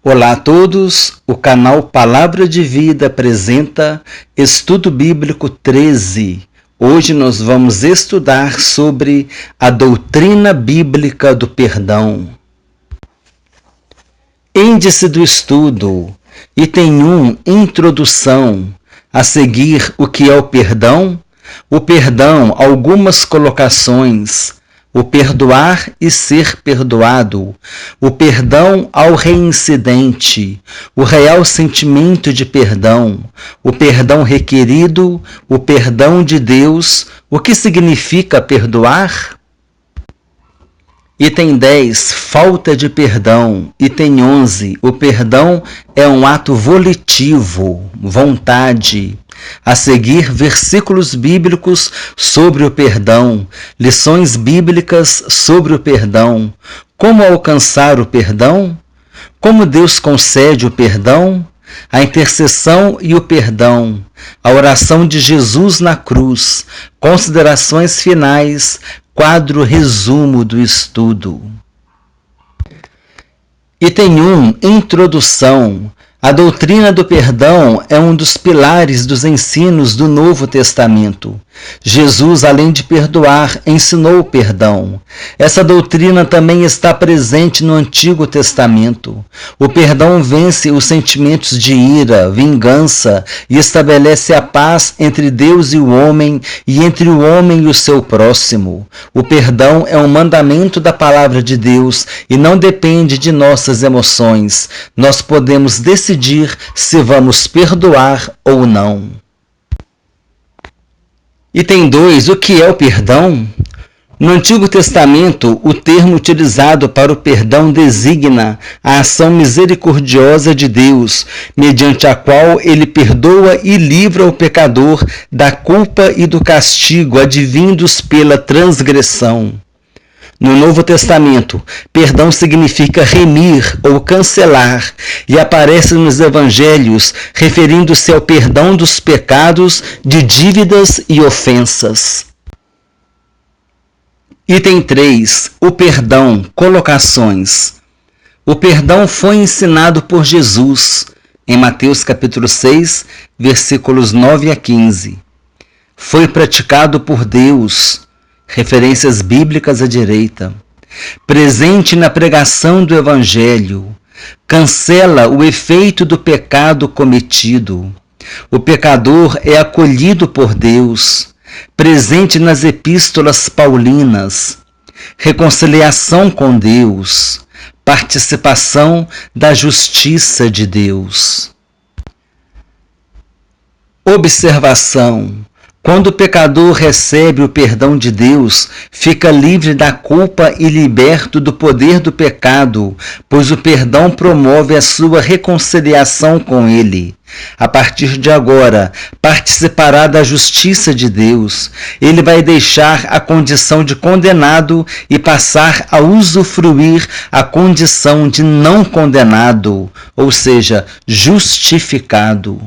Olá a todos, o canal Palavra de Vida apresenta Estudo Bíblico 13. Hoje nós vamos estudar sobre a doutrina bíblica do perdão. Índice do estudo, item 1, introdução. A seguir, o que é o perdão? O perdão, algumas colocações. O perdoar e ser perdoado, o perdão ao reincidente, o real sentimento de perdão, o perdão requerido, o perdão de Deus. O que significa perdoar? Item 10, falta de perdão. Item 11, o perdão é um ato volitivo, vontade. A seguir, versículos bíblicos sobre o perdão, lições bíblicas sobre o perdão. Como alcançar o perdão? Como Deus concede o perdão? A intercessão e o perdão, a oração de Jesus na cruz, considerações finais, quadro resumo do estudo. Item 1, introdução. A doutrina do perdão é um dos pilares dos ensinos do Novo Testamento. Jesus, além de perdoar, ensinou o perdão. Essa doutrina também está presente no Antigo Testamento. O perdão vence os sentimentos de ira, vingança e estabelece a paz entre Deus e o homem e entre o homem e o seu próximo. O perdão é um mandamento da palavra de Deus e não depende de nossas emoções. Nós podemos decidir se vamos perdoar ou não. Item 2. O que é o perdão? No Antigo Testamento, o termo utilizado para o perdão designa a ação misericordiosa de Deus, mediante a qual ele perdoa e livra o pecador da culpa e do castigo advindos pela transgressão. No Novo Testamento, perdão significa remir ou cancelar e aparece nos Evangelhos referindo-se ao perdão dos pecados, de dívidas e ofensas. Item 3. O perdão, colocações. O perdão foi ensinado por Jesus em Mateus capítulo 6, versículos 9 a 15. Foi praticado por Deus. Referências bíblicas à direita. Presente na pregação do Evangelho. Cancela o efeito do pecado cometido. O pecador é acolhido por Deus. Presente nas epístolas paulinas. Reconciliação com Deus. Participação da justiça de Deus. Observação. Quando o pecador recebe o perdão de Deus, fica livre da culpa e liberto do poder do pecado, pois o perdão promove a sua reconciliação com Ele. A partir de agora, participará da justiça de Deus. Ele vai deixar a condição de condenado e passar a usufruir a condição de não condenado, ou seja, justificado.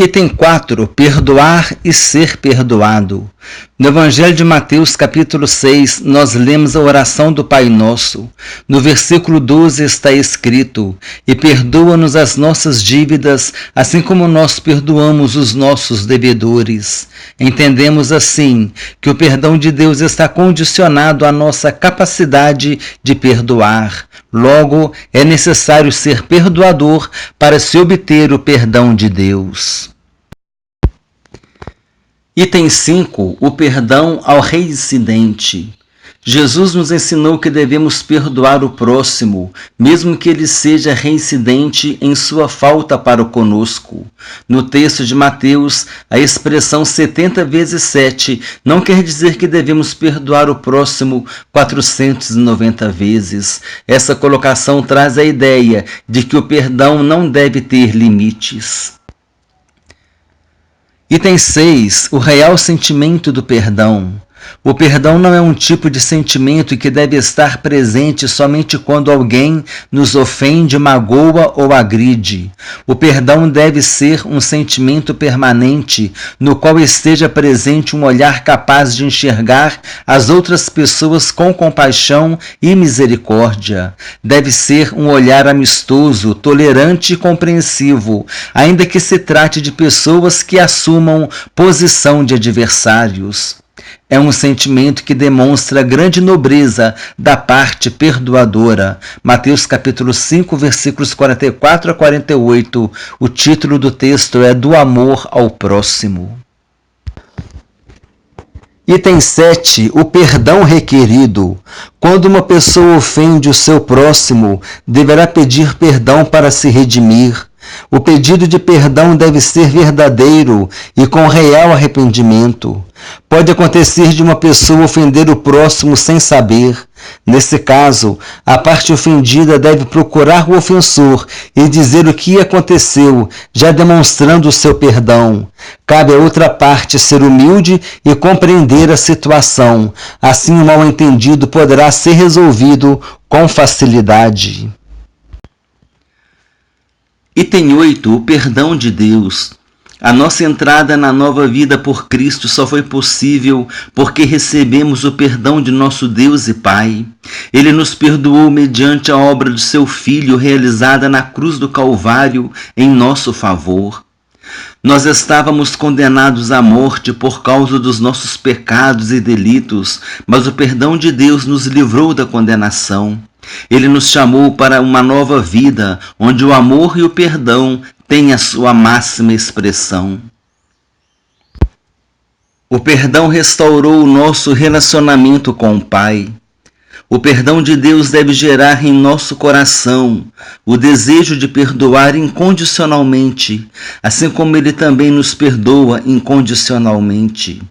Item 4. Perdoar e ser perdoado. No Evangelho de Mateus, capítulo 6, nós lemos a oração do Pai Nosso. No versículo 12 está escrito: E perdoa-nos as nossas dívidas, assim como nós perdoamos os nossos devedores. Entendemos assim que o perdão de Deus está condicionado à nossa capacidade de perdoar. Logo, é necessário ser perdoador para se obter o perdão de Deus. Item 5. O perdão ao reincidente. Jesus nos ensinou que devemos perdoar o próximo, mesmo que ele seja reincidente em sua falta para conosco. No texto de Mateus, a expressão 70 vezes 7 não quer dizer que devemos perdoar o próximo 490 vezes. Essa colocação traz a ideia de que o perdão não deve ter limites. Item 6. O real sentimento do perdão. O perdão não é um tipo de sentimento que deve estar presente somente quando alguém nos ofende, magoa ou agride. O perdão deve ser um sentimento permanente, no qual esteja presente um olhar capaz de enxergar as outras pessoas com compaixão e misericórdia. Deve ser um olhar amistoso, tolerante e compreensivo, ainda que se trate de pessoas que assumam posição de adversários. É um sentimento que demonstra grande nobreza da parte perdoadora. Mateus capítulo 5, versículos 44 a 48. O título do texto é Do Amor ao Próximo. Item 7. O perdão requerido. Quando uma pessoa ofende o seu próximo, deverá pedir perdão para se redimir. O pedido de perdão deve ser verdadeiro e com real arrependimento. Pode acontecer de uma pessoa ofender o próximo sem saber. Nesse caso, a parte ofendida deve procurar o ofensor e dizer o que aconteceu, já demonstrando o seu perdão. Cabe à outra parte ser humilde e compreender a situação. Assim, o mal-entendido poderá ser resolvido com facilidade. Item 8. O perdão de Deus. A nossa entrada na nova vida por Cristo só foi possível porque recebemos o perdão de nosso Deus e Pai. Ele nos perdoou mediante a obra do seu Filho realizada na cruz do Calvário em nosso favor. Nós estávamos condenados à morte por causa dos nossos pecados e delitos, mas o perdão de Deus nos livrou da condenação. Ele nos chamou para uma nova vida, onde o amor e o perdão têm a sua máxima expressão. O perdão restaurou o nosso relacionamento com o Pai. O perdão de Deus deve gerar em nosso coração o desejo de perdoar incondicionalmente, assim como Ele também nos perdoa incondicionalmente.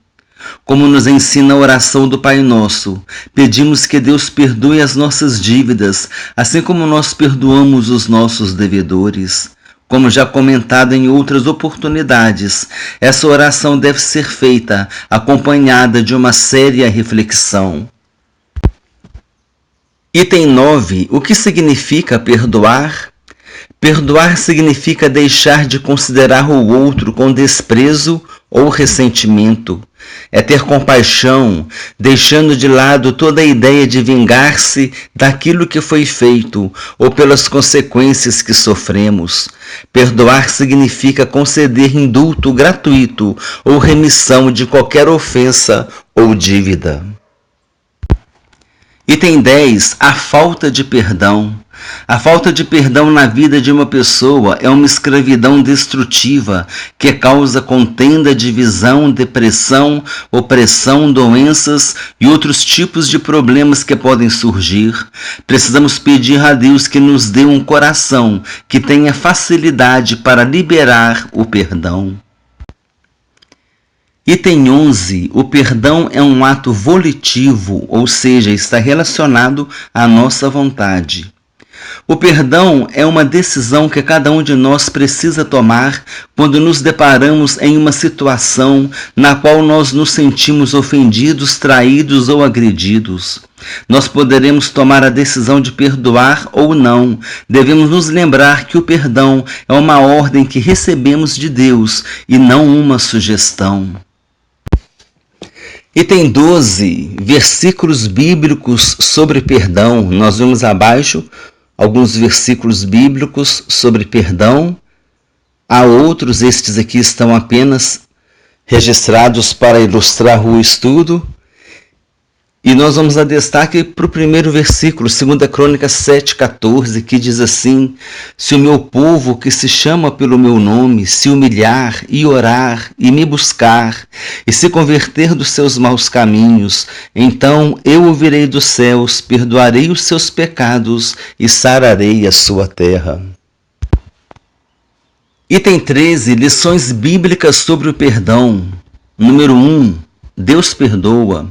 Como nos ensina a oração do Pai Nosso, pedimos que Deus perdoe as nossas dívidas, assim como nós perdoamos os nossos devedores. Como já comentado em outras oportunidades, essa oração deve ser feita acompanhada de uma séria reflexão. Item 9. O que significa perdoar? Perdoar significa deixar de considerar o outro com desprezo ou ressentimento. É ter compaixão, deixando de lado toda a ideia de vingar-se daquilo que foi feito ou pelas consequências que sofremos. Perdoar significa conceder indulto gratuito ou remissão de qualquer ofensa ou dívida. Item 10. A falta de perdão. A falta de perdão na vida de uma pessoa é uma escravidão destrutiva que causa contenda, divisão, depressão, opressão, doenças e outros tipos de problemas que podem surgir. Precisamos pedir a Deus que nos dê um coração que tenha facilidade para liberar o perdão. Item 11. O perdão é um ato volitivo, ou seja, está relacionado à nossa vontade. O perdão é uma decisão que cada um de nós precisa tomar quando nos deparamos em uma situação na qual nós nos sentimos ofendidos, traídos ou agredidos. Nós poderemos tomar a decisão de perdoar ou não. Devemos nos lembrar que o perdão é uma ordem que recebemos de Deus e não uma sugestão. Item 12. Versículos bíblicos sobre perdão. Nós vemos abaixo alguns versículos bíblicos sobre perdão. Há outros, estes aqui estão apenas registrados para ilustrar o estudo. E nós vamos a destaque para o primeiro versículo, 2 Crônicas 7,14, que diz assim: Se o meu povo, que se chama pelo meu nome, se humilhar e orar e me buscar, e se converter dos seus maus caminhos, então eu ouvirei dos céus, perdoarei os seus pecados e sararei a sua terra. Item 13. Lições bíblicas sobre o perdão. Número 1. Deus perdoa.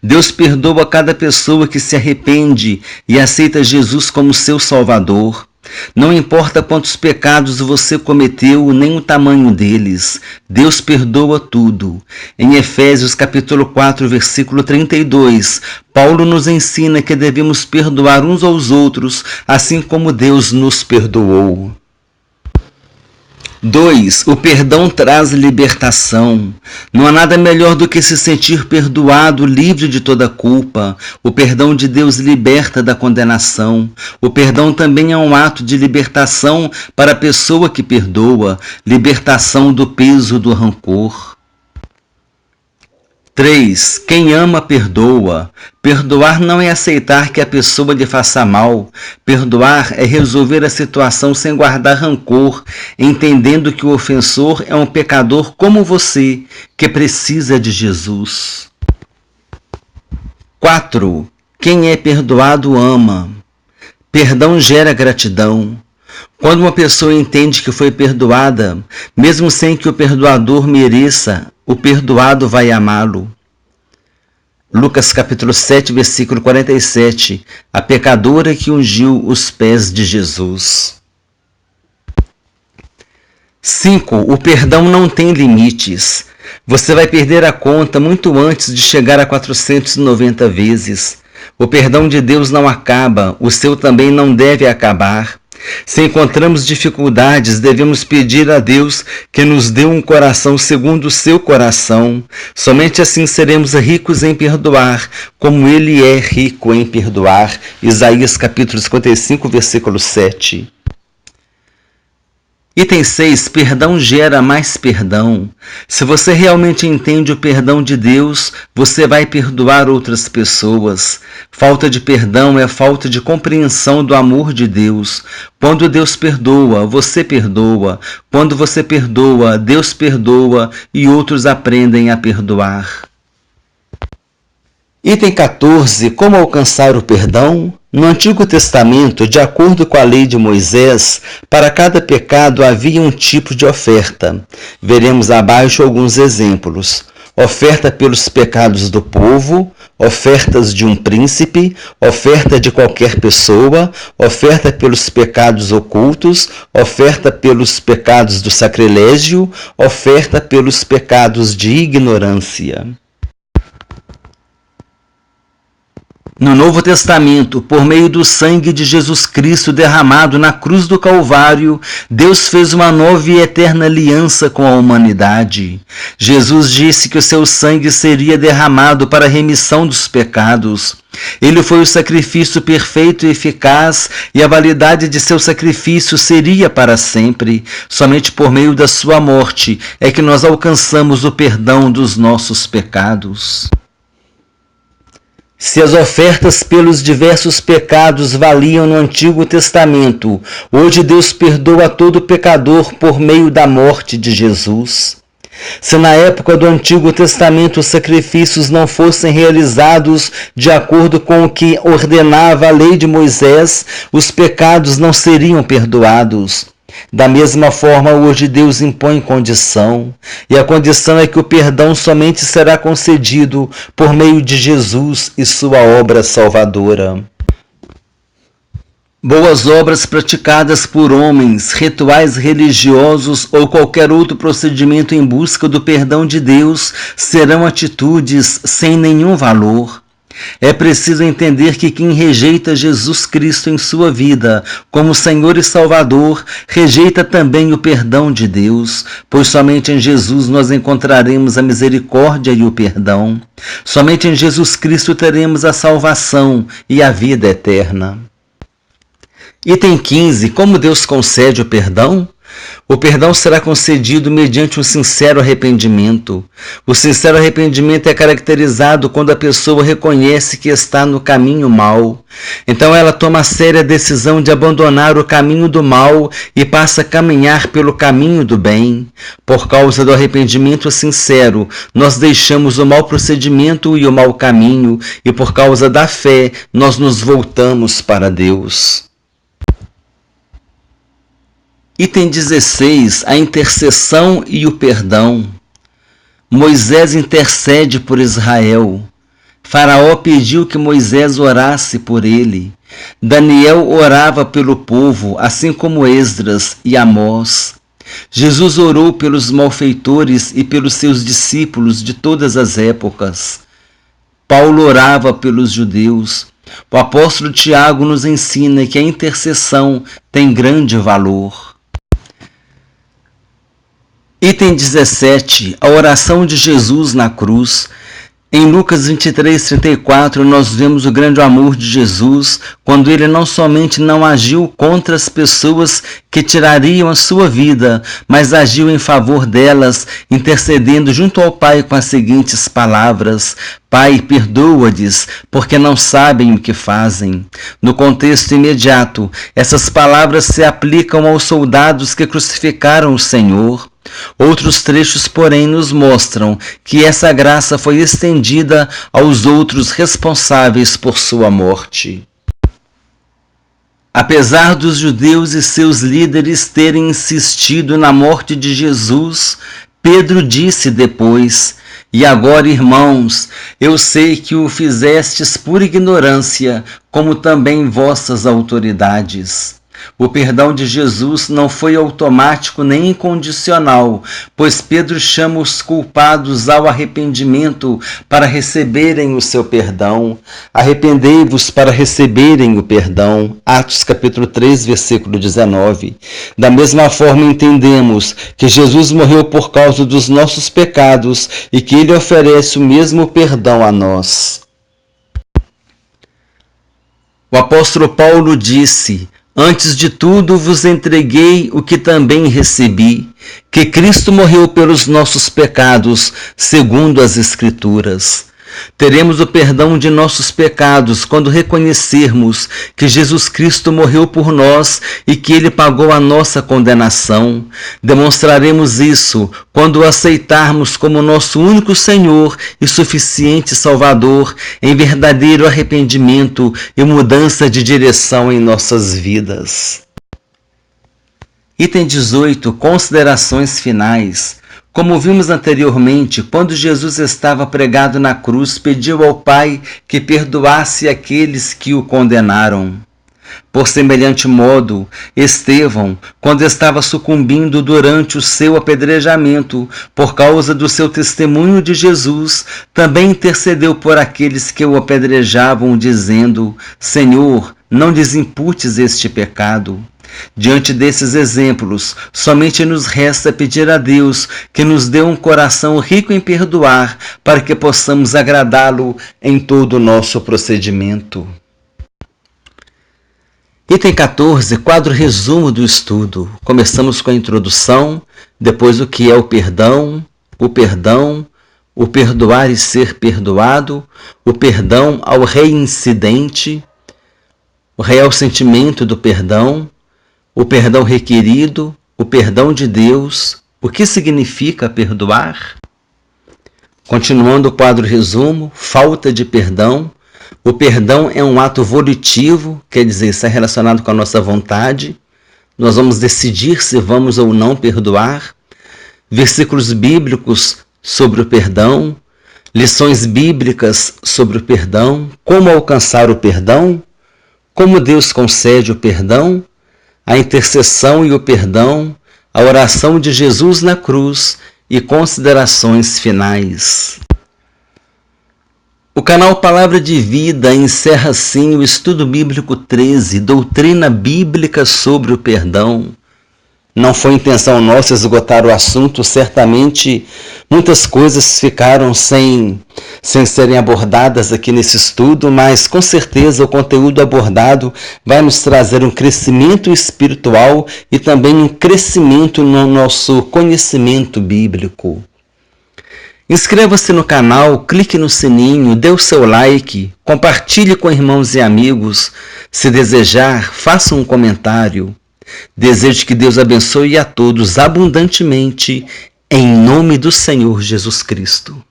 Deus perdoa cada pessoa que se arrepende e aceita Jesus como seu Salvador. Não importa quantos pecados você cometeu, nem o tamanho deles, Deus perdoa tudo. Em Efésios capítulo 4, versículo 32, Paulo nos ensina que devemos perdoar uns aos outros, assim como Deus nos perdoou. 2. O perdão traz libertação. Não há nada melhor do que se sentir perdoado, livre de toda culpa. O perdão de Deus liberta da condenação. O perdão também é um ato de libertação para a pessoa que perdoa, libertação do peso do rancor. 3. Quem ama, perdoa. Perdoar não é aceitar que a pessoa lhe faça mal. Perdoar é resolver a situação sem guardar rancor, entendendo que o ofensor é um pecador como você, que precisa de Jesus. 4. Quem é perdoado, ama. Perdão gera gratidão. Quando uma pessoa entende que foi perdoada, mesmo sem que o perdoador mereça, o perdoado vai amá-lo. Lucas capítulo 7, versículo 47. A pecadora que ungiu os pés de Jesus. 5. O perdão não tem limites. Você vai perder a conta muito antes de chegar a 490 vezes. O perdão de Deus não acaba, o seu também não deve acabar. Se encontramos dificuldades, devemos pedir a Deus que nos dê um coração segundo o seu coração. Somente assim seremos ricos em perdoar, como Ele é rico em perdoar. Isaías capítulo 55, versículo 7. Item 6. Perdão gera mais perdão. Se você realmente entende o perdão de Deus, você vai perdoar outras pessoas. Falta de perdão é falta de compreensão do amor de Deus. Quando Deus perdoa, você perdoa. Quando você perdoa, Deus perdoa e outros aprendem a perdoar. Item 14. Como alcançar o perdão? No Antigo Testamento, de acordo com a lei de Moisés, para cada pecado havia um tipo de oferta. Veremos abaixo alguns exemplos. Oferta pelos pecados do povo, ofertas de um príncipe, oferta de qualquer pessoa, oferta pelos pecados ocultos, oferta pelos pecados do sacrilégio, oferta pelos pecados de ignorância. No Novo Testamento, por meio do sangue de Jesus Cristo derramado na cruz do Calvário, Deus fez uma nova e eterna aliança com a humanidade. Jesus disse que o seu sangue seria derramado para a remissão dos pecados. Ele foi o sacrifício perfeito e eficaz, e a validade de seu sacrifício seria para sempre. Somente por meio da sua morte é que nós alcançamos o perdão dos nossos pecados. Se as ofertas pelos diversos pecados valiam no Antigo Testamento, hoje Deus perdoa todo pecador por meio da morte de Jesus. Se na época do Antigo Testamento os sacrifícios não fossem realizados de acordo com o que ordenava a lei de Moisés, os pecados não seriam perdoados. Da mesma forma, hoje Deus impõe condição, e a condição é que o perdão somente será concedido por meio de Jesus e sua obra salvadora. Boas obras praticadas por homens, rituais religiosos ou qualquer outro procedimento em busca do perdão de Deus serão atitudes sem nenhum valor. É preciso entender que quem rejeita Jesus Cristo em sua vida como Senhor e Salvador, rejeita também o perdão de Deus, pois somente em Jesus nós encontraremos a misericórdia e o perdão. Somente em Jesus Cristo teremos a salvação e a vida eterna. Item 15. Como Deus concede o perdão? O perdão será concedido mediante um sincero arrependimento. O sincero arrependimento é caracterizado quando a pessoa reconhece que está no caminho mau. Então ela toma a séria decisão de abandonar o caminho do mal e passa a caminhar pelo caminho do bem. Por causa do arrependimento sincero, nós deixamos o mau procedimento e o mau caminho, e por causa da fé, nós nos voltamos para Deus. Item 16. A intercessão e o perdão. Moisés intercede por Israel. Faraó pediu que Moisés orasse por ele. Daniel orava pelo povo, assim como Esdras e Amós. Jesus orou pelos malfeitores e pelos seus discípulos de todas as épocas. Paulo orava pelos judeus. O apóstolo Tiago nos ensina que a intercessão tem grande valor. Item 17. A oração de Jesus na cruz. Em Lucas 23:34, nós vemos o grande amor de Jesus, quando ele não somente não agiu contra as pessoas que tirariam a sua vida, mas agiu em favor delas, intercedendo junto ao Pai com as seguintes palavras: Pai, perdoa-lhes, porque não sabem o que fazem. No contexto imediato, essas palavras se aplicam aos soldados que crucificaram o Senhor. Outros trechos, porém, nos mostram que essa graça foi estendida aos outros responsáveis por sua morte. Apesar dos judeus e seus líderes terem insistido na morte de Jesus, Pedro disse depois: E agora, irmãos, eu sei que o fizestes por ignorância, como também vossas autoridades. O perdão de Jesus não foi automático nem incondicional, pois Pedro chama os culpados ao arrependimento para receberem o seu perdão. Arrependei-vos para receberem o perdão. Atos capítulo 3, versículo 19. Da mesma forma entendemos que Jesus morreu por causa dos nossos pecados e que ele oferece o mesmo perdão a nós. O apóstolo Paulo disse: Antes de tudo vos entreguei o que também recebi, que Cristo morreu pelos nossos pecados, segundo as Escrituras. Teremos o perdão de nossos pecados quando reconhecermos que Jesus Cristo morreu por nós e que Ele pagou a nossa condenação. Demonstraremos isso quando o aceitarmos como nosso único Senhor e suficiente Salvador, em verdadeiro arrependimento e mudança de direção em nossas vidas. Item 18. Considerações finais. Como vimos anteriormente, quando Jesus estava pregado na cruz, pediu ao Pai que perdoasse aqueles que o condenaram. Por semelhante modo, Estevão, quando estava sucumbindo durante o seu apedrejamento, por causa do seu testemunho de Jesus, também intercedeu por aqueles que o apedrejavam, dizendo: Senhor, não lhes imputes este pecado. Diante desses exemplos, somente nos resta pedir a Deus que nos dê um coração rico em perdoar, para que possamos agradá-lo em todo o nosso procedimento. Item 14, quadro resumo do estudo. Começamos com a introdução, depois o que é o perdão, o perdoar e ser perdoado, o perdão ao reincidente, o real sentimento do perdão, o perdão requerido, o perdão de Deus, o que significa perdoar. Continuando o quadro resumo, falta de perdão. O perdão é um ato volitivo, quer dizer, está relacionado com a nossa vontade. Nós vamos decidir se vamos ou não perdoar. Versículos bíblicos sobre o perdão, lições bíblicas sobre o perdão, como alcançar o perdão, como Deus concede o perdão, a intercessão e o perdão, a oração de Jesus na cruz e considerações finais. O canal Palavra de Vida encerra assim o estudo bíblico 13, doutrina bíblica sobre o perdão. Não foi intenção nossa esgotar o assunto, certamente muitas coisas ficaram sem serem abordadas aqui nesse estudo, mas com certeza o conteúdo abordado vai nos trazer um crescimento espiritual e também um crescimento no nosso conhecimento bíblico. Inscreva-se no canal, clique no sininho, dê o seu like, compartilhe com irmãos e amigos. Se desejar, faça um comentário. Desejo que Deus abençoe a todos abundantemente, em nome do Senhor Jesus Cristo.